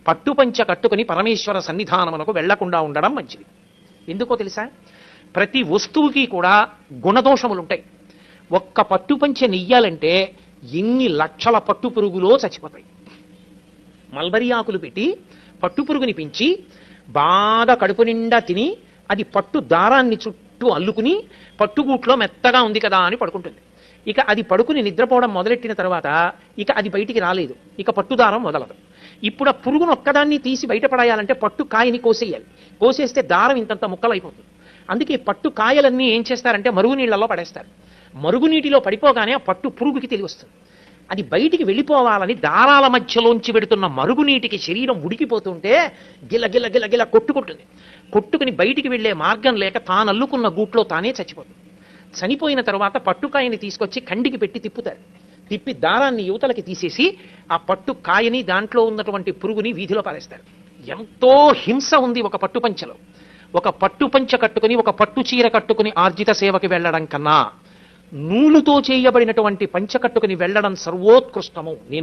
పట్టుపంచ కట్టుకుని పరమేశ్వర సన్నిధానమునకు వెళ్లకుండా ఉండడం మంచిది. ఎందుకో తెలుసా? ప్రతి వస్తువుకి కూడా గుణదోషములుంటాయి. ఒక్క పట్టుపంచ నెయ్యాలంటే ఎన్ని లక్షల పట్టు పురుగులో చచ్చిపోతాయి. మల్బరీ ఆకులు పెట్టి పట్టు పురుగుని పెంచి బాగా కడుపు నిండా తిని అది పట్టు దారాన్ని చుట్టూ అల్లుకుని పట్టుగూట్లో మెత్తగా ఉంది కదా అని పడుకుంటుంది. ఇక అది పడుకుని నిద్రపోవడం మొదలెట్టిన తర్వాత ఇక అది బయటికి రాలేదు, ఇక పట్టుదారం మొదలదు. ఇప్పుడు ఆ పురుగును ఒక్కదాన్ని తీసి బయటపడాయాలంటే పట్టు కాయని కోసేయాలి. కోసేస్తే దారం ఇంతంత ముక్కలైపోతుంది. అందుకే పట్టు కాయలన్నీ ఏం చేస్తారంటే మరుగునీళ్లలో పడేస్తారు. మరుగునీటిలో పడిపోగానే ఆ పట్టు పురుగుకి తెలివి వస్తుంది. అది బయటికి వెళ్ళిపోవాలని దారాల మధ్యలోంచి పెడుతున్న మరుగునీటికి శరీరం ఉడికిపోతుంటే గిల గిల గిల గిల కొట్టుకుంటుంది. కొట్టుకుని బయటికి వెళ్లే మార్గం లేక తాను అల్లుకున్న గూట్లో తానే చచ్చిపోతుంది. చనిపోయిన తర్వాత పట్టుకాయని తీసుకొచ్చి కండికి పెట్టి తిప్పుతారు. తిప్పి దారాన్ని యువతలకి తీసేసి ఆ పట్టు కాయని దాంట్లో ఉన్నటువంటి పురుగుని వీధిలో పారేస్తారు. ఎంతో హింస ఉంది ఒక పట్టుపంచలో. ఒక పట్టుపంచ కట్టుకుని ఒక పట్టు చీర కట్టుకుని ఆర్జిత సేవకి వెళ్ళడం కన్నా నూలుతో చేయబడినటువంటి పంచ కట్టుకుని వెళ్ళడం సర్వోత్కృష్టము. నేను